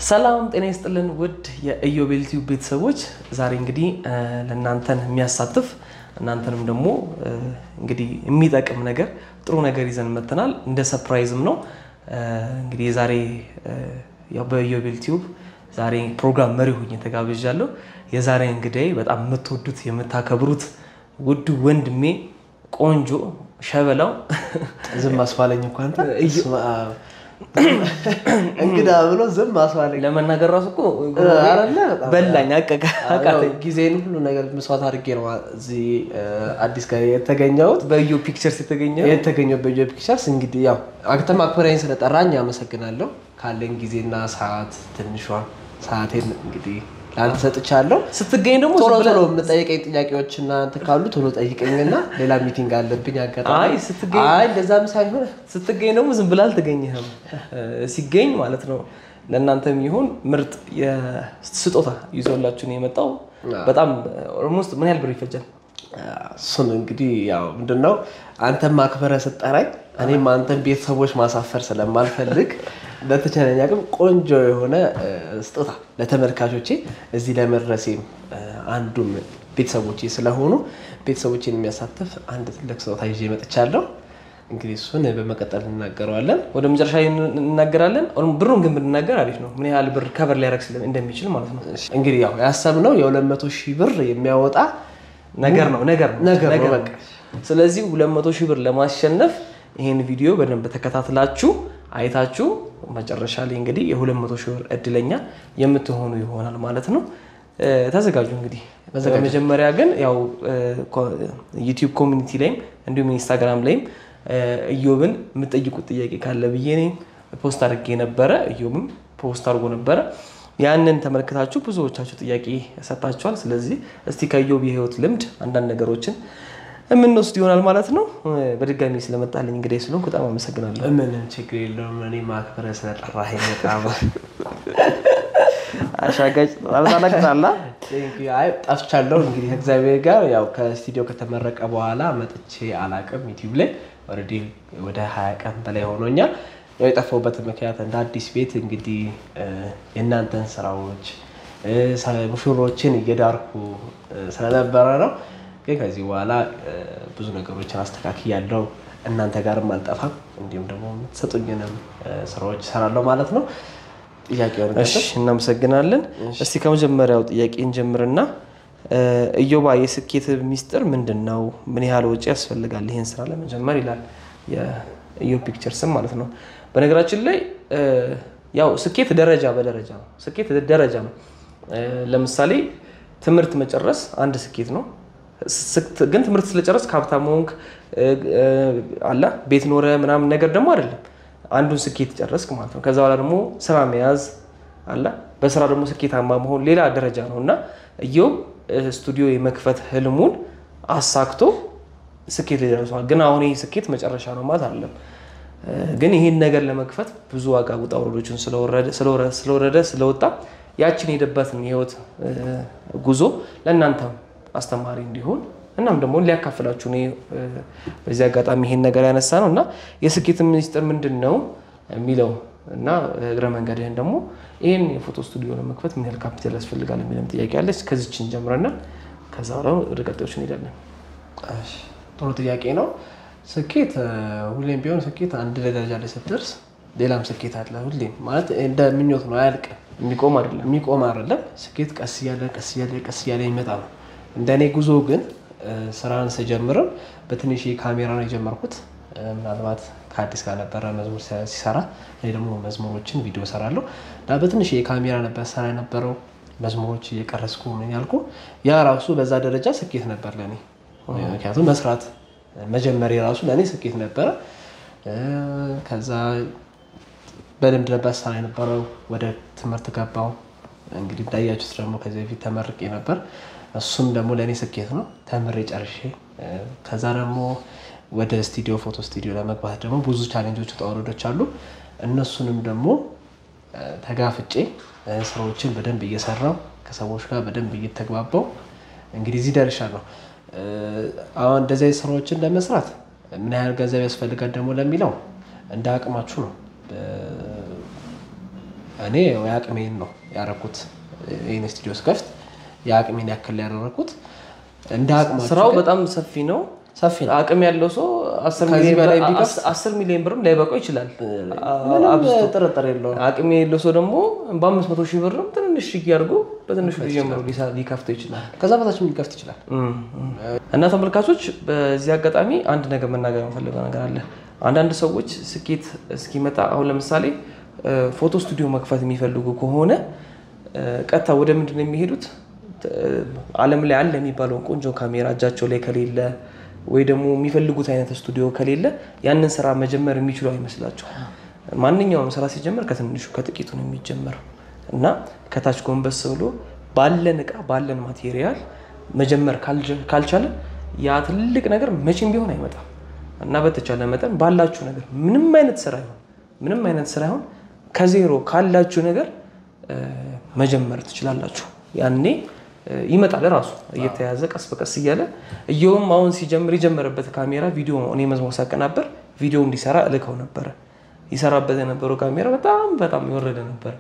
ሰላም ጤና ይስጥልን ውድ የኢዮቤል ቲዩብ ቤተሰቦች ዛሬ እንግዲህ ለእናንተን የሚያሳትፍ እናንተንም ደግሞ እንግዲህ የሚጠቅም ነገር ጥሩ ነገር ይዘን መተናል እንደ ሰርፕራይዝም ነው እንግዲህ ዛሬ ያው በኢዮቤል ቲዩብ ዛሬ ፕሮግራም መሪ ሆኜ ተጋብዣለሁ የዛሬ እንግዲህ በጣም የምትወዱት የምታከብሩት ውድ ወንድሜ ቆንጆ ሸበላው ዝም አስፋለኝ እንኳን እንግዳ ብሎ ዝም አስፋለኝ ለመናገር ራሱ እኮ አረለ በላኝ አቃተኝ ጊዜን ሁሉ ነገር መስዋዕት አድርጌ ነው እዚህ አዲስ ጋር የተገኘሁት በኢዮ ፒክቸርስ የተገኘው በኢዮ ፒክቸርስ እንግዲህ ያው አክተም አክበራይን ስለጠራኝ አመሰግናለሁ ካለኝ ጊዜና ሰዓት ትንሿን ሰዓቴን እንግዲህ ላንተ ሰጥቻለሁ ስትገኝ ደግሞ ቶሎ የምጠይቀኝ ጥያቄዎችና አንተ ካሉ ቶሎ ጠይቀኝና ሌላ ሚቲንግ አለብኝ አጋጣሚ አይ እንደዛም ሳይሆን ስትገኝ ደግሞ ዝም ብላል ተገኘህም ሲገኝ ማለት ነው ለእናንተም ይሁን ምርጥ የስጦታ ይዞላችሁ ነው የመጣው በጣም ኦልሞስት ምን ያህል ብር ይፈጃል እሱን እንግዲህ ያው ምንድነው አንተም ማክበረ ሰጠራኝ እኔም አንተም ቤተሰቦች ማሳፈር ስለማልፈልግ ለተቻለኝ አቅም ቆንጆ የሆነ ስጦታ ለተመልካቾቼ እዚህ ለመድረሴም አንዱም ቤተሰቦቼ ስለሆኑ ቤተሰቦቼን የሚያሳትፍ አንድ ትልቅ ስጦታ ይዤ መጥቻለሁ እንግዲህ እሱን በመቀጠል እናገራለን ወደ መጨረሻ እናገራለን ብሩን ግን ብንናገር አሪፍ ነው ምን ያህል ብር ከቨር ሊያረክስ እንደሚችል ማለት ነው እንግዲህ ያው ያሰብነው የ200,000 ብር የሚያወጣ ነገር ነው በቃ ስለዚህ 200,000 ብር ለማሸነፍ ይሄን ቪዲዮ በደንብ ተከታትላችሁ አይታችሁ መጨረሻ ላይ እንግዲህ የ200,000 ብር እድለኛ የምትሆኑ ይሆናል ማለት ነው ተዘጋጁ እንግዲህ በመጀመሪያ ግን ያው ዩቲዩብ ኮሚኒቲ ላይም እንዲሁም ኢንስታግራም ላይም ኢዮብን የምትጠይቁት ጥያቄ ካለ ብዬ ነኝ ፖስት አድርጌ ነበር ኢዮብም ፖስት አድርጎ ነበር ያንን ተመልክታችሁ ብዙዎቻችሁ ጥያቄ ሰጣችኋል ስለዚህ እስቲ ከኢዮብ የህይወት ልምድ አንዳንድ ነገሮችን ምንወስድ ይሆናል ማለት ነው በድጋሚ ስለመጣልኝ እንግዲህ ስለሆንኩ በጣም አመሰግናለሁ ምንም ችግር የለውም እኔ ማክበረ ስለጠራኸኝ በጣም አሻጋጭ አልታለቅታላ አይ ጠፍቻለሁ እንግዲህ እግዚአብሔር ጋር ያው ከስቱዲዮ ከተመረቀ በኋላ መጥቼ አላቅም ዩቲዩብ ላይ ኦሬዲ ወደ 20 ቀን በላይ ሆኖኛል ያው የጠፋሁበት ምክንያት እንደ አዲስ ቤት እንግዲህ የእናንተን ስራዎች ሙሽሮችን እየዳርኩ ስለነበረ ነው ከዚህ በኋላ ብዙ ነገሮችን አስተካክያለሁ እናንተ ጋርም አልጠፋም እንዲሁም ደግሞ ተሰጡኝንም ስራዎች ሰራለሁ ማለት ነው ጥያቄውን እሺ እናመሰግናለን እስቲ ከመጀመሪያው ጥያቄ እንጀምርና ኢዮባ የስኬት ሚስጥር ምንድነው ምን ያህል ወጪ ያስፈልጋል ይሄን ስራ ለመጀመር ይላል የኢዮ ፒክቸርስ ማለት ነው በነገራችን ላይ ያው ስኬት ደረጃ በደረጃ ነው ስኬት ደረጃ ነው ለምሳሌ ትምህርት መጨረስ አንድ ስኬት ነው ግን ትምህርት ስለጨረስ ካፕታም ሆንክ አላ ቤት ኖረ ምናምን ነገር ደግሞ አይደለም አንዱን ስኬት ጨረስክ ማለት ነው ከዛ በኋላ ደግሞ ስራ መያዝ አላ በስራ ደግሞ ስኬታማ መሆን ሌላ ደረጃ ነውና ኢዮብ ስቱዲዮ የመክፈት ህልሙን አሳክቶ ስኬት ላይ ደርሷል ግን አሁን ይሄ ስኬት መጨረሻ ነው ማለት አይደለም ግን ይሄን ነገር ለመክፈት ብዙ ዋጋ ውጣ ውረዶችን ስለወጣ ያችን የደበትን ህይወት ጉዞ ለእናንተም አስተማሪ እንዲሆን እናም ደግሞ ሊያካፍላችሁ ነው በዚህ አጋጣሚ ይሄን ነገር ያነሳ ነውና የስኬት ሚስጥር ምንድነው የሚለው እና እግረ መንገድህን ደግሞ ይሄን የፎቶ ስቱዲዮ ለመክፈት ምን ያህል ካፒታል ያስፈልጋል የሚልም ጥያቄ አለች ከዚህችን ጀምረና ከዛ በኋላ ወደ ቀጣዮች እንሄዳለን እሺ ጥሩ ጥያቄ ነው ስኬት ሁሌም ቢሆን ስኬት አንድ ደረጃ ላይ ስትደርስ ሌላም ስኬት አለ ሁሌም ማለት እንደ ምኞት ነው አያልቅ የሚቆም አይደለም ስኬት ቀስ እያለ ይመጣል እንደኔ ጉዞ ግን ስራን ስጀምር በትንሽ ካሜራ ነው የጀመርኩት ምናልባት ከአዲስ ጋር ነበር መዝሙር ሲሰራ እኔ ደግሞ መዝሙሮችን ቪዲዮ ሰራለሁ በትንሽ ካሜራ ነበር ሰራ የነበረው መዝሙሮች እየቀረስኩ ምን ያልኩ ያ ራሱ በዛ ደረጃ ስኬት ነበር ለኔ ምክንያቱም መስራት መጀመሪያ ራሱ ለኔ ስኬት ነበር ከዛ በደንብ ነበር ሰራ የነበረው ወደ ትምህርት ገባው እንግዲህ እንዳያችሁት ደግሞ ከዚህ በፊት ተመርቄ ነበር እሱም ደግሞ ለኔ ስኬት ነው ተምሬ ጨርሼ ከዛ ደግሞ ወደ ስቱዲዮ ፎቶ ስቱዲዮ ለመግባት ደግሞ ብዙ ቻሌንጆች ተወረዶች አሉ እነሱንም ደግሞ ተጋፍጬ ስራዎችን በደንብ እየሰራው ከሰዎች ጋር በደንብ እየተግባባው እንግዲህ እዚህ ደርሻለሁ አሁን እንደዚህ ስራዎችን ለመስራት ምን ያህል ገንዘብ ያስፈልጋል ደግሞ ለሚለው እንደ አቅማችሁ ነው እኔ ያቅሜን ነው ያረኩት ይሄን ስቱዲዮ ስከፍት ያቅሜን ያክል ያደረኩት እንደ አቅማችሁ ስራው በጣም ሰፊ ነው አቅም ያለው ሰው 10 ሚሊዮን ብርም ላይበቃው ይችላል አብዝቶ ጥርጥር የለው አቅም ያለው ሰው ደግሞ በ500 ሺህ ብርም ትንሽ ይያርጉ በትንሽ ጀምሮ ሊከፍተው ይችላል ከዛ በታችም ሊከፍት ይችላል እና ተመልካቾች በዚህ አጋጣሚ አንድ ነገር መናገር የምፈልገው ነገር አለ አንዳንድ ሰዎች ስኬት እስኪመጣ አሁን ለምሳሌ ፎቶ ስቱዲዮ መክፈት የሚፈልጉ ከሆነ ቀጥታ ወደ ምንድነው የሚሄዱት ዓለም ላይ አለ የሚባለው ቆንጆ ካሜራ እጃቸው ላይ ከሌለ ወይ ደግሞ የሚፈልጉት አይነት ስቱዲዮ ከሌለ ያንን ስራ መጀመር የሚችሉ አይመስላቸው ማንኛውም ስራ ሲጀመር ከትንሹ ከጥቂቱ ነው የሚጀመረው እና ከታች ጎንበስ ብሎ ባለን እቃ ባለን ማቴሪያል መጀመር ካልቻለ ያ ትልቅ ነገር መቼም ቢሆን አይመጣም እና በተቻለ መጠን ባላችሁ ነገር ምንም አይነት ስራ ይሁን ከዜሮ ካላችሁ ነገር መጀመር ትችላላችሁ ያኔ ይመጣል ራሱ እየተያዘ ቀስ በቀስ ይያለ እየውም አሁን ሲጀምር የጀመረበት ካሜራ ቪዲዮ እኔ መዝሙር ሳቀናበር ቪዲዮ እንዲሰራ እልከው ነበር ይሰራበት የነበረው ካሜራ በጣም ይወረደ ነበር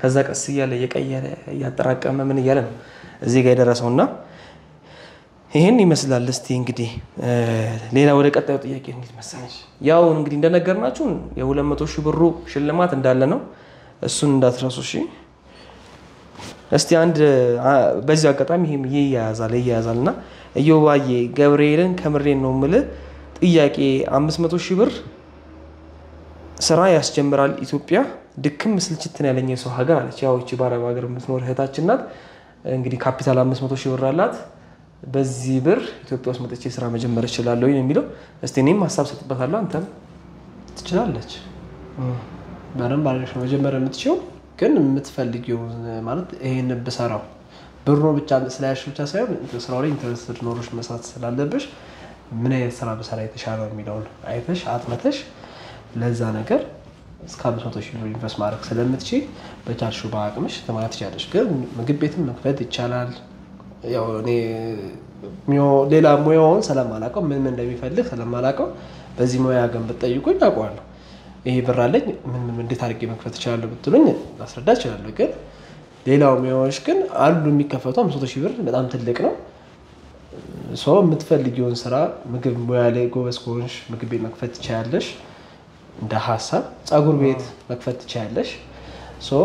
ከዛ ቀስ ይያለ የቀየረ ያጠራቀመ ምን ይያለ ነው እዚህ ጋር የደረሰውና ይሄን ይመስላል እስቲ እንግዲህ ሌላ ወደ ቀጣዩ ጥያቄ እንዴት መሰለሽ ያው እንግዲህ እንደነገርናችሁ የ200 ሺህ ብሩ ሽልማት እንዳለ ነው እሱን እንዳትረሱ እሺ እስቲ አንድ በዚህ አጋጣሚ ይሄም ይያዛልና እዮባዬ ገብርኤልን ከምሬን ነው ምለ ጥያቄ 500 ሺህ ብር ስራ ያስጀምራል ኢትዮጵያ ድክም ስልችትን ያለኝ ሰው ሀገር አለች ያው እቺ ባረብ ሀገር የምትኖር እህታችን ናት እንግዲህ ካፒታል 500 ሺህ ብር አላት በዚህ ብር ኢትዮጵያ ውስጥ መጥቼ ስራ መጀመር እችላለሁ የሚለው እስቲ እኔም ሐሳብ ሰጥበታለሁ አንተም ትችላለች ማንም ባለሽ መጀመር የምትችለው ግን የምትፈልጊው ማለት ይሄን በሰራው ብሩ ብቻ ስለያሽ ብቻ ሳይሆን ስራው ላይ ኢንተረስት ኖሮሽ መስራት ስላለብሽ ምን አይነት ስራ በሰራ የተሻለው የሚለው አይተሽ አጥመተሽ ለዛ ነገር እስከ 500 ሺህ ብር ኢንቨስት ማድረግ ስለምትችይ በቻልሽው በአቅምሽ ተማራት ትችላለሽ ግን ምግብ ቤትም መክፈት ይቻላል ያው እኔ ሌላ ሙያውን ስለማላውቀው ምን እንደሚፈልግ ስለማላውቀው በዚህ ሙያ ግን ብትጠይቁኝ አውቀዋለሁ ይሄ ብር አለኝ ምን እንዴት አድርጌ መክፈት ይችላል ብትሉኝ አስረዳ ይችላል ግን ሌላው ሙያዎች ግን አሉ የሚከፈቱ 500 ሺህ ብር በጣም ትልቅ ነው ሰው የምትፈልጊውን ስራ ምግብ ሙያ ላይ ጎበዝ ከሆንሽ ምግብ ቤት መክፈት ትችያለሽ እንደ ሐሳብ ጸጉር ቤት መክፈት ትችያለሽ ሶ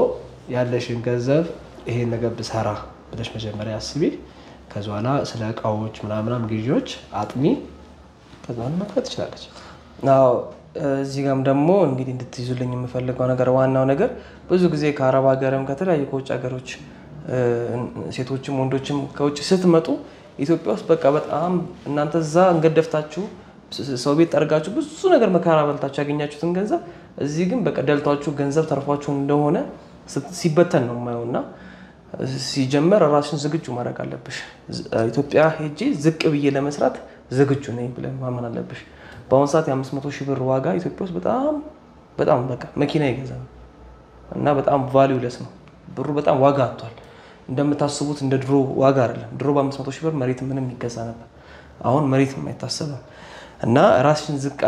ያለሽን ገንዘብ ይሄን ነገር ብሰራ ብለሽ መጀመሪያ አስቢ ከዛና ስለ እቃዎች ምናምን ግዢዎች አጥሚ ከዛና መክፈት ትችላለች ናው እዚህ ጋርም ደግሞ እንግዲህ እንድትይዙልኝ የምፈልገው ነገር ዋናው ነገር ብዙ ጊዜ ከአረብ ሀገርም ከተለያዩ ከውጭ ሀገሮች ሴቶችም ወንዶችም ከውጭ ስትመጡ ኢትዮጵያ ውስጥ በቃ በጣም እናንተ እዛ እንገደፍታችሁ ሰው ቤት ጠርጋችሁ ብዙ ነገር መከራ በልታችሁ ያገኛችሁትን ገንዘብ እዚህ ግን በቃ ደልታችሁ ገንዘብ ተርፏችሁ እንደሆነ ሲበተን ነው የማየውና ሲጀመር ራስሽን ዝግጁ ማድረግ አለብሽ ኢትዮጵያ ሄጂ ዝቅ ብዬ ለመስራት ዝግጁ ነኝ ብለን ማመን አለብሽ በአሁን ሰዓት የ500 ሺህ ብር ዋጋ ኢትዮጵያ ውስጥ በጣም በቃ መኪና ይገዛል እና በጣም ቫልዩለስ ነው ብሩ በጣም ዋጋ አጥቷል እንደምታስቡት እንደ ድሮ ዋጋ አይደለም ድሮ በ500 ሺህ ብር መሬት ምንም ይገዛ ነበር አሁን መሬት የማይታሰብ እና ራስሽን ዝቅ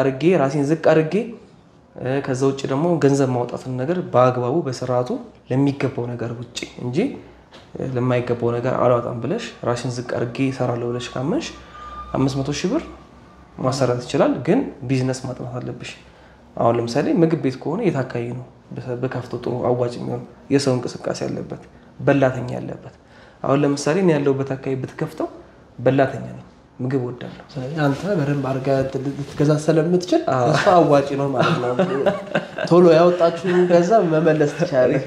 አድርጌ ከዛ ውጪ ደግሞ ገንዘብ ማውጣትን ነገር በአግባቡ በስርዓቱ ለሚገባው ነገር ውጪ እንጂ ለማይገባው ነገር አላወጣም ብለሽ ራስሽን ዝቅ አድርጌ እሰራለሁ ብለሽ ካመንሽ 500 ሺህ ብር ማሰራት ይችላል ግን ቢዝነስ ማጥናት አለብሽ አሁን ለምሳሌ ምግብ ቤት ከሆነ የታካይ ነው በከፍቶ ጥሩ አዋጭ የሚሆን የሰው እንቅስቃሴ ያለበት በላተኛ ያለበት አሁን ለምሳሌ እኔ ያለውበት አካባቢ ብትከፍተው በላተኛ ነኝ ምግብ ወዳለሁ አንተ በደንብ አርጋ ልትገዛ ስለምትችል እሱ አዋጭ ነው ማለት ነው ቶሎ ያወጣችሁን ገንዘብ መመለስ ትችላለህ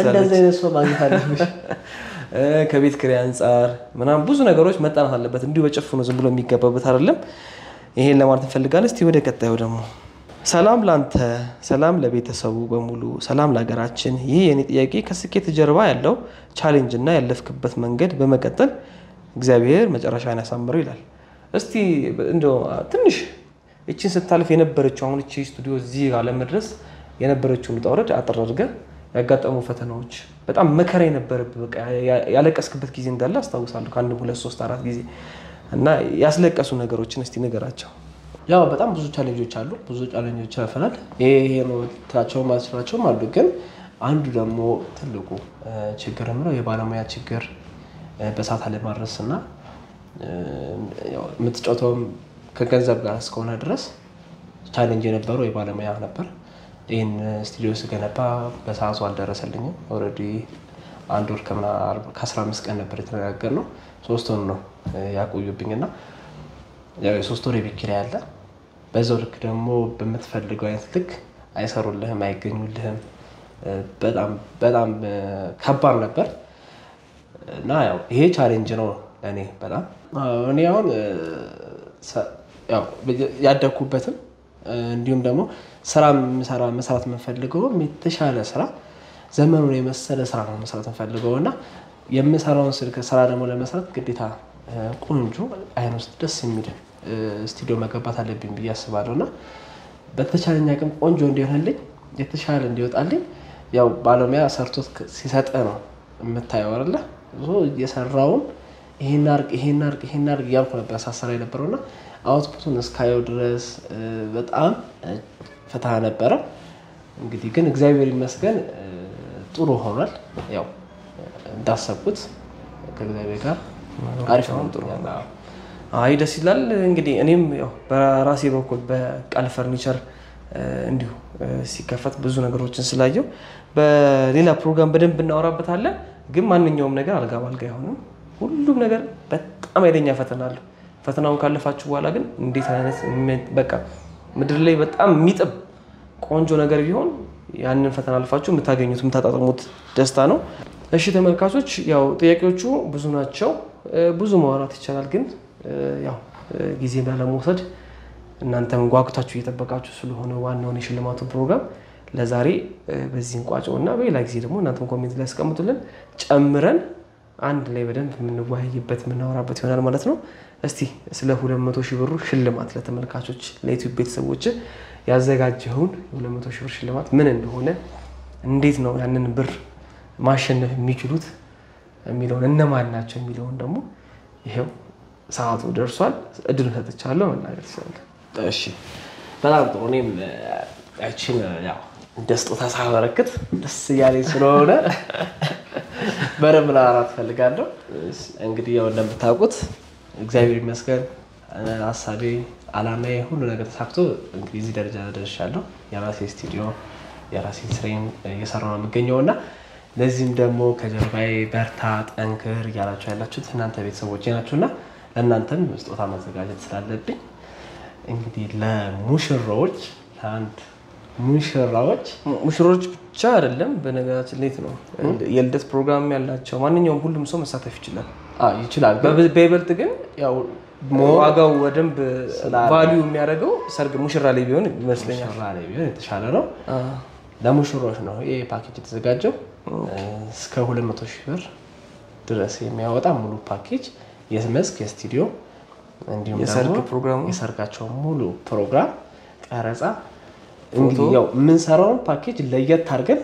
እንደዚህ አይነት ሰው ማግኘት አለብሽ ከቤት ኪራይ አንፃር ምናምን ብዙ ነገሮች መጣናት አለበት እንዲሁ በጭፍኑ ዝም ብሎ የሚገባበት አይደለም ይሄን ለማለት እንፈልጋለን እስቲ ወደ ቀጣዩ ደግሞ ሰላም ላንተ ሰላም ለቤተሰቡ በሙሉ ሰላም ለሀገራችን ይሄ የኔ ጥያቄ ከስኬት ጀርባ ያለው ቻሌንጅ እና ያለፍክበት መንገድ በመቀጠል እግዚአብሔር መጨረሻን ያሳምረው ይላል እስቲ እንደው ትንሽ እቺን ስታልፍ የነበረችው አሁን እቺ ስቱዲዮ እዚህ ጋር ለመድረስ የነበረችው ምጣውረድ አጥራርገ ያጋጠሙ ፈተናዎች በጣም መከራ የነበረበት በቃ ያለቀስክበት ጊዜ እንዳለ አስታውሳለሁ ከአንድ 2 3 4 ጊዜ እና ያስለቀሱ ነገሮችን እስቲ ንገራቸው ያው በጣም ብዙ ቻሌንጆች አሉ ብዙ ቻሌንጆች አፈናል ይሄ ነው ታቸው ማስራቸው አሉ ግን አንዱ ደግሞ ትልቁ ችግር ነው የባለሙያ ችግር በሰዓት አለማድረስ እና የምትጫወተውም ከገንዘብ ጋር እስከሆነ ድረስ ቻሌንጅ የነበረው የባለሙያ ነበር። ይህን ስቱዲዮ ስገነባ በሰዓቱ አልደረሰልኝም። ኦልሬዲ 1 ወር ከ15 ቀን ነበር የተነጋገርነው። 3 ወር ነው ያቆዩብኝና የ3 ወር የቤት ኪራይ አለ። በዛው ልክ ደግሞ በምትፈልገው አይነት ልክ አይሰሩልህም፣ አይገኙልህም። በጣም ከባድ ነበር እና ይሄ ቻሌንጅ ነው ለእኔ በጣም። እኔ አሁን ያደግኩበትም እንዲሁም ደግሞ ስራ መስራት የምፈልገው የተሻለ ስራ ዘመኑን የመሰለ ስራ ነው መስራት የምፈልገው እና የምሰራውን ስራ ደግሞ ለመስራት ግዴታ ቆንጆ አይን ውስጥ ደስ የሚል ስቱዲዮ መገንባት አለብኝ ብዬ አስባለሁ እና በተቻለኝ አቅም ቆንጆ እንዲሆንልኝ የተሻለ እንዲወጣልኝ ባለሙያ ሰርቶት ሲሰጥ ነው የምታየው አይደለ? የሰራውን ይሄን አርግ እያልኩ ነበር ሳሰራ የነበረውና አውትፑቱን እስካየው ድረስ በጣም ፈተና ነበረ። እንግዲህ ግን እግዚአብሔር ይመስገን ጥሩ ሆኗል። እንዳሰብኩት ከእግዚአብሔር ጋር አሪፍ ነው፣ ጥሩ ነው። አይ ደስ ይላል። እንግዲህ እኔም በራሴ በኩል በቃል ፈርኒቸር እንዲሁ ሲከፈት ብዙ ነገሮችን ስላየው በሌላ ፕሮግራም በደንብ እናወራበታለን። ግን ማንኛውም ነገር አልጋ ባልጋ አይሆንም። ሁሉም ነገር በጣም ኃይለኛ ፈተና አለው። ፈተናውን ካለፋችሁ በኋላ ግን እንዴት አይነት በቃ ምድር ላይ በጣም የሚጥም ቆንጆ ነገር ቢሆን ያንን ፈተና አልፋችሁ የምታገኙት የምታጣጥሙት ደስታ ነው። እሺ ተመልካቾች፣ ጥያቄዎቹ ብዙ ናቸው። ብዙ ማውራት ይቻላል። ግን ጊዜ ላለመውሰድ እናንተም ጓጉታችሁ እየጠበቃችሁ ስለሆነ ዋናውን የሽልማቱን ፕሮግራም ለዛሬ በዚህ እንቋጨውና በሌላ ጊዜ ደግሞ እናንተም ኮሜንት ላይ አስቀምጡልን፣ ጨምረን አንድ ላይ በደንብ የምንወያይበት የምናወራበት ይሆናል ማለት ነው። እስቲ ስለ 200,000 ብሩ ሽልማት ለተመልካቾች ለዩቲዩብ ቤተሰቦች ያዘጋጀውን የ200,000 ብር ሽልማት ምን እንደሆነ፣ እንዴት ነው ያንን ብር ማሸነፍ የሚችሉት የሚለውን፣ እነማን ናቸው የሚለውን ደግሞ ይሄው ሰዓቱ ደርሷል። እድሉን ሰጥቻለሁ፣ መናገር ትችላለህ። እሺ በጣም ጥሩ። እኔም ያቺን እንደ ስጦታ ሳበረክት ደስ እያለኝ ስለሆነ በደንብ ላወራት እፈልጋለሁ። እንግዲህ እንደምታውቁት እግዚአብሔር ይመስገን ሀሳቤ፣ አላማዬ ሁሉ ነገር ተሳክቶ እንግዲህ እዚህ ደረጃ ደርሻለሁ። የራሴ ስቱዲዮ የራሴን ስራዬን እየሰራሁ ነው የምገኘው እና ለዚህም ደግሞ ከጀርባዬ በርታ ጠንክር እያላችሁ ያላችሁት እናንተ ቤተሰቦቼ ናችሁና ለእናንተም ስጦታ ማዘጋጀት ስላለብኝ እንግዲህ ለሙሽራዎች ሙሽሮች ብቻ አይደለም፣ በነገራችን ላይ ነው የልደት ፕሮግራም ያላቸው ማንኛውም ሁሉም ሰው መሳተፍ ይችላል። በይበልጥ ግን ዋጋው በደንብ ቫልዩ የሚያደርገው ሰርግ ሙሽራ ላይ ቢሆን ይመስለኛል። ሙሽራ ላይ ቢሆን የተሻለ ነው። ለሙሽሮች ነው ይሄ ፓኬጅ የተዘጋጀው። እስከ 200,000 ብር ድረስ የሚያወጣ ሙሉ ፓኬጅ የመስክ የስቱዲዮ እንዲሁም የሰርጋቸው ሙሉ ፕሮግራም ቀረጻ። እንግዲህ የምንሰራውን ፓኬጅ ለየት አድርገን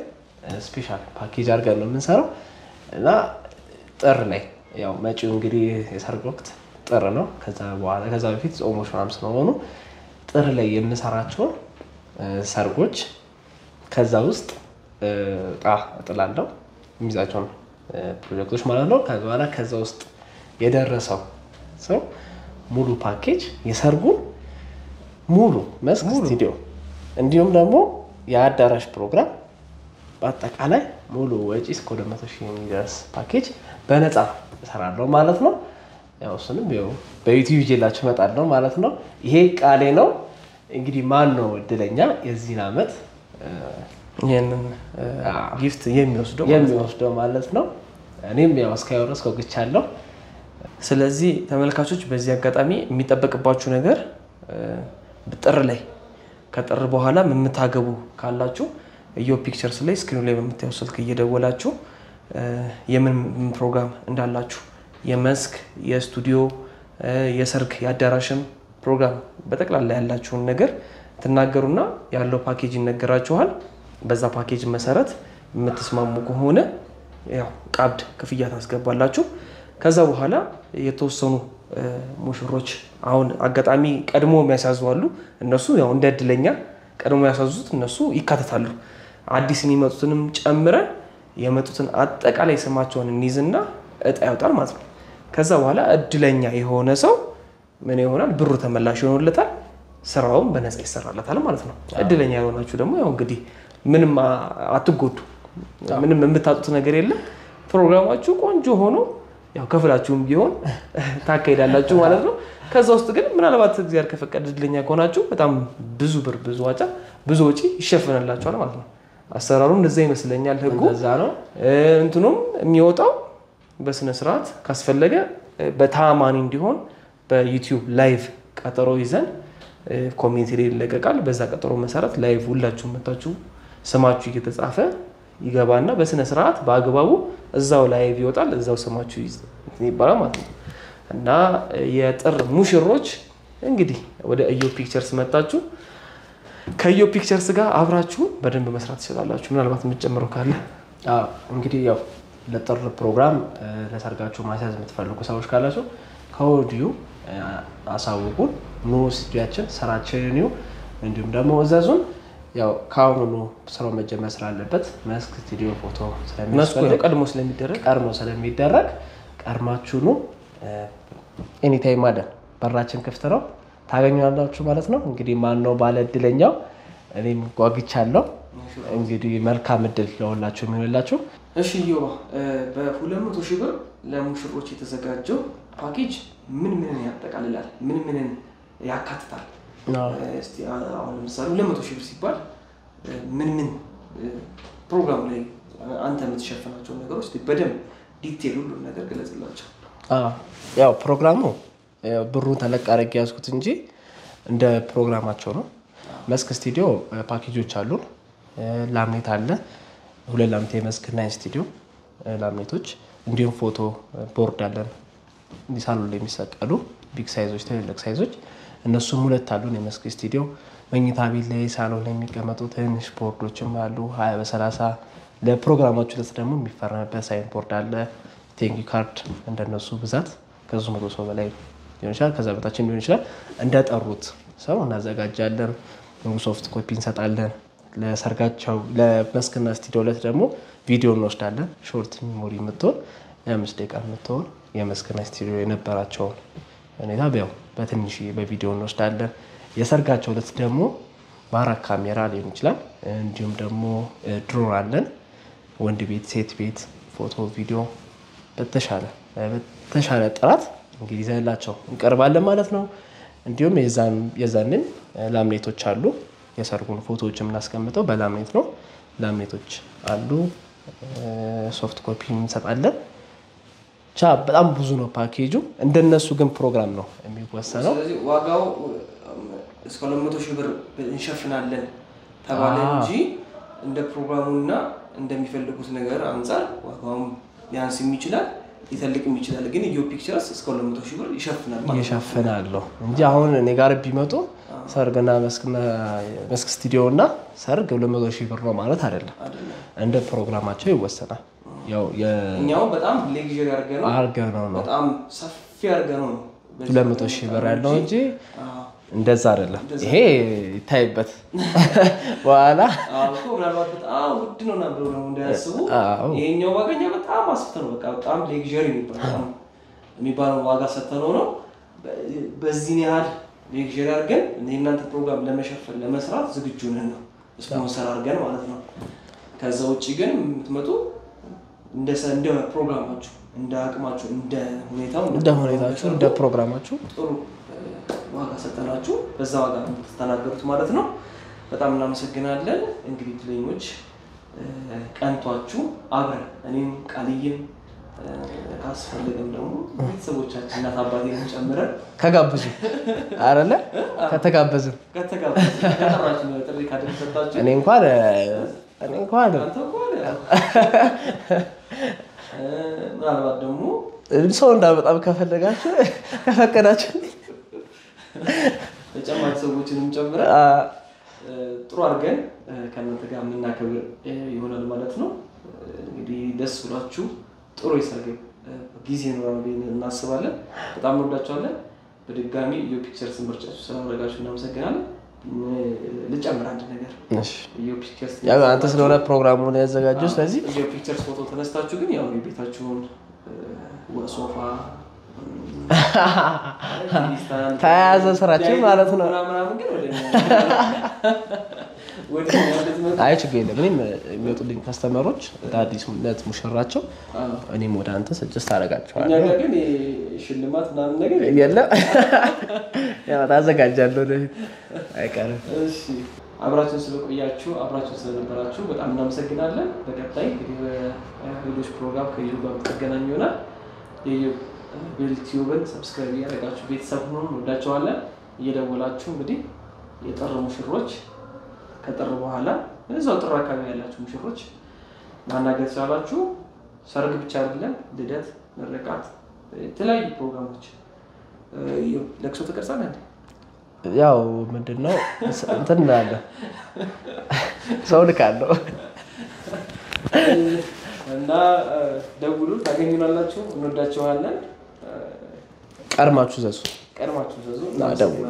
ስፔሻል ፓኬጅ አድርገን ነው የምንሰራው እና ጥር ላይ መጪው እንግዲህ የሰርግ ወቅት ጥር ነው። ከዛ በፊት ጾሞች ምናምን ስለሆኑ ጥር ላይ የምንሰራቸውን ሰርጎች ከዛ ውስጥ እጥላለሁ የሚይዛቸውን ፕሮጀክቶች ማለት ነው። ከዛ ውስጥ የደረሰው ሰው ሙሉ ፓኬጅ የሰርጉን ሙሉ መስክ ስቱዲዮ እንዲሁም ደግሞ የአዳራሽ ፕሮግራም በአጠቃላይ ሙሉ ወጪ እስከ 200,000 የሚደርስ ፓኬጅ በነፃ እሰራለሁ ማለት ነው። እሱንም በዩቲዩብ ይዤላችሁ እመጣለሁ ማለት ነው። ይሄ ቃሌ ነው። እንግዲህ ማን ነው እድለኛ የዚህን ዓመት ይሄንን ጊፍት የሚወስደው ማለት ነው? እኔም እስካሁን ድረስ ጓጉቻለሁ። ስለዚህ ተመልካቾች በዚህ አጋጣሚ የሚጠበቅባችሁ ነገር ጥር ላይ ከጥር በኋላ የምታገቡ ካላችሁ ኢዮብ ፒክቸርስ ላይ ስክሪኑ ላይ በምታዩ ስልክ እየደወላችሁ የምን ፕሮግራም እንዳላችሁ የመስክ፣ የስቱዲዮ፣ የሰርግ፣ የአዳራሽም ፕሮግራም በጠቅላላ ያላችሁን ነገር ትናገሩና ያለው ፓኬጅ ይነገራችኋል። በዛ ፓኬጅ መሰረት የምትስማሙ ከሆነ ቀብድ ክፍያ ታስገባላችሁ። ከዛ በኋላ የተወሰኑ ሙሽሮች አሁን አጋጣሚ ቀድሞ የሚያሳዙ አሉ። እነሱ እንደ እድለኛ ቀድሞ ያሳዙት እነሱ ይካተታሉ። አዲስ የሚመጡትንም ጨምረን የመጡትን አጠቃላይ ስማቸውን እንይዝና እጣ ያወጣል ማለት ነው። ከዛ በኋላ እድለኛ የሆነ ሰው ምን ይሆናል? ብሩ ተመላሽ ይሆንለታል፣ ስራውን በነፃ ይሰራለታል ማለት ነው። እድለኛ የሆናችሁ ደግሞ ያው እንግዲህ ምንም አትጎዱ፣ ምንም የምታጡት ነገር የለም። ፕሮግራማችሁ ቆንጆ ሆኖ ያው ከፍላችሁም ቢሆን ታካሂዳላችሁ ማለት ነው። ከዛ ውስጥ ግን ምናልባት እግዚአብሔር ከፈቀደ እድለኛ ከሆናችሁ በጣም ብዙ ብር ብዙ ወጪ ይሸፈንላችኋል ማለት ነው። አሰራሩ እንደዛ ይመስለኛል። ህጉ እንደዛ ነው። እንትኑም የሚወጣው በስነ ስርዓት ካስፈለገ በታማኒ እንዲሆን በዩቲዩብ ላይቭ ቀጠሮ ይዘን ኮሚኒቲ ላይ ይለቀቃል። በዛ ቀጠሮ መሰረት ላይቭ ሁላችሁም መጣችሁ ስማችሁ እየተጻፈ ይገባና በስነ ስርዓት በአግባቡ እዛው ላይቭ ይወጣል፣ እዛው ስማችሁ ይባላል ማለት ነው። እና የጥር ሙሽሮች እንግዲህ ወደ ኢዮብ ፒክቸርስ መጣችሁ ከኢዮብ ፒክቸርስ ጋር አብራችሁ በደንብ መስራት ትችላላችሁ። ምናልባት የምትጨምረው ካለ? እንግዲህ ያው ለጥር ፕሮግራም ለሰርጋችሁ ማስያዝ የምትፈልጉ ሰዎች ካላችሁ ከወዲሁ አሳውቁን። ኑ ስቱዲያችን ስራችንን ይሁ እንዲሁም ደግሞ እዘዙን። ያው ከአሁኑ ስራው መጀመር ስላለበት መስክ ስቱዲዮ ፎቶ ስለሚያስፈልግ ቀድሞ ስለሚደረግ ቀድማችሁ ኑ። ኤኒታይም አለን፣ በራችን ክፍት ነው፣ ታገኙናላችሁ ማለት ነው። እንግዲህ ማነው ባለ እድለኛው? እኔም ጓጉቻለሁ። እንግዲህ መልካም እድል ለሁላችሁ የሚሆንላችሁ። እሺ ኢዮባ፣ በ200 ሺህ ብር ለሙሽሮች የተዘጋጀው ፓኬጅ ምን ያጠቃልላል? ምን ያካትታል? እስቲ አሁን ለምሳሌ 200 ሺህ ብር ሲባል ምን ፕሮግራም ላይ አንተ የምትሸፍናቸው ነገሮች በደንብ ዲቴል ሁሉ ነገር ገለጽላቸው። ያው ፕሮግራሙ ብሩን ተለቅ አድርጌ ያዝኩት እንጂ እንደ ፕሮግራማቸው ነው። መስክ ስቱዲዮ ፓኬጆች አሉ። ላምኔት አለ፣ 2 ላምኔት የመስክና ስቱዲዮ ላምኔቶች፣ እንዲሁም ፎቶ ቦርድ አለን። ሳሎን ላይ የሚሰቀሉ ቢግ ሳይዞች፣ ትልልቅ ሳይዞች እነሱም 2 አሉን። የመስክ ስቱዲዮ መኝታ ቤት ላይ ሳሎን ላይ የሚቀመጡ ትንሽ ቦርዶችም አሉ 20 በ30። ለፕሮግራማችሁ ዕለት ደግሞ የሚፈረምበት ሳይን ቦርድ አለ። ቴንክ ዩ ካርድ እንደነሱ ብዛት ከዙ 100 ሰው በላይ ሊሆን ይችላል፣ ከዛ በታችን ሊሆን ይችላል። እንደጠሩት ሰው እናዘጋጃለን። ሶፍት ኮፒ እንሰጣለን። ለሰርጋቸው ለመስክና ስቱዲዮ ዕለት ደግሞ ቪዲዮ እንወስዳለን። ሾርት ሚሞሪ የምትሆን 5 ደቂቃ የምትሆን የመስክና ስቱዲዮ የነበራቸውን ሁኔታ በትንሽ በቪዲዮ እንወስዳለን። የሰርጋቸው ዕለት ደግሞ በአራት ካሜራ ሊሆን ይችላል። እንዲሁም ደግሞ ድሮን አለን። ወንድ ቤት፣ ሴት ቤት ፎቶ ቪዲዮ በተሻለ ጥራት እንግዲህ ይዘንላቸው እንቀርባለን ማለት ነው። እንዲሁም የዛንን ላምኔቶች አሉ። የሰርጉን ፎቶዎች የምናስቀምጠው በላምኔት ነው። ላምኔቶች አሉ። ሶፍት ኮፒ እንሰጣለን። በጣም ብዙ ነው ፓኬጁ። እንደነሱ ግን ፕሮግራም ነው የሚወሰነው። ስለዚህ ዋጋው እስከ 200 ሺህ ብር እንሸፍናለን ተባለ እንጂ እንደ ፕሮግራሙና እንደሚፈልጉት ነገር አንፃር ዋጋውም ሊያንስም ይችላል ሊተልቅም ይችላል። ግን ኢዮብ ፒክቸርስ እስከ 200 ሺህ ብር ይሸፍናል ማለት ነው። ይሸፍናል እንጂ አሁን እኔ ጋር ቢመጡ ሰርግና መስክ ስቱዲዮ እና ሰርግ 200 ሺህ ብር ነው ማለት አይደለም። እንደ ፕሮግራማቸው ይወሰናል። እኛው በጣም ሌክዠሪ አድርገነው ነው በጣም ሰፊ አድርገነው ነው 200 ሺህ ብር ያለው እንጂ እንደዛ አይደለም። ይሄ ይታይበት በኋላ ምናልባት በጣም ውድ ነው እና ብለው ደግሞ እንዳያስቡ ይሄኛው ዋጋኛ በጣም አስፍተነው በጣም ሌክዠሪ የሚባለው ዋጋ ሰጥተነው ነው። በዚህ ያህል ሌክዠሪ አድርገን እናንተ ፕሮግራም ለመሸፈን ለመስራት ዝግጁ ነን ነው ስፖንሰር አድርገን ማለት ነው። ከዛ ውጪ ግን የምትመጡ እንደ ፕሮግራማችሁ እንደ አቅማችሁ እንደ ሁኔታችሁ እንደ ፕሮግራማችሁ ጥሩ ዋጋ ሰጠናችሁ በዛ ዋጋ ተስተናገዱት ማለት ነው። በጣም እናመሰግናለን። እንግዲህ ድለኞች ቀንቷችሁ አብረን እኔም ቃልዬም ካስፈልገም ደግሞ ቤተሰቦቻችን እናት አባቴን ጨምረን ከጋበዙ አይደለ ከተጋበዝን ከተራችሁ ነው ጥሪ ካደረሳችሁ እኔ እንኳን ምናልባት ደግሞ ሰው በጣም ከፈለጋችሁ ከፈቀዳችሁ ተጨማሪ ሰዎችንም ጨምረን ጥሩ አድርገን ከእናንተ ጋር የምናከብር ይሆናል ማለት ነው። እንግዲህ ደስ ብሏችሁ ጥሩ የሰርግ ጊዜ ነው እናስባለን። በጣም እንወዳችኋለን። በድጋሚ ኢዮብ ፒክቸርስ ምርጫችሁ ስላደረጋችሁ እናመሰግናለን። ልጨምር አንድ ነገር እሺ ኢዮ ፒክቸርስ ያው አንተ ስለሆነ ፕሮግራሙን ያዘጋጀው ስለዚህ ኢዮ ፒክቸርስ ፎቶ ተነስታችሁ ግን ያው የቤታችሁን ሶፋ ተያያዘ ስራችን ማለት ነው። አይ ችግር የለም። እኔም የሚወጡልኝ ከስተመሮች አዲስነት ሙሽራቸው እኔም ወደ አንተ ሰጀስት አደርጋቸዋለሁ። እኛ ጋር ግን ሽልማት ምናምን ነገር የለም። ያው ታዘጋጃለሁ አይቀርም። እሺ አብራችሁን ስለቆያችሁ አብራችሁን ስለነበራችሁ በጣም እናመሰግናለን። በቀጣይ እንግዲህ በሌሎች ፕሮግራም ከኢዮ ጋር ተገናኙ ይሆናል። የኢዮ ዩቲዩብን ሰብስክራይብ ያደርጋችሁ ቤተሰብ ሁኑ። እንወዳችኋለን። እየደወላችሁ እንግዲህ የጥር ሙሽሮች ከጥር በኋላ እዛው ጥር አካባቢ ያላችሁ ሙሽሮች ማናገር ትችላላችሁ። ሰርግ ብቻ አይደለም፣ ልደት፣ ምርቃት፣ የተለያዩ ፕሮግራሞች ለቅሶ ተቀርጻለህ። ያው ምንድነው እንትን አለ ሰው ልካለሁ እና ደውሉ፣ ታገኙናላችሁ። እንወዳችኋለን። ቀድማችሁ ዘዙ። ደውሉ።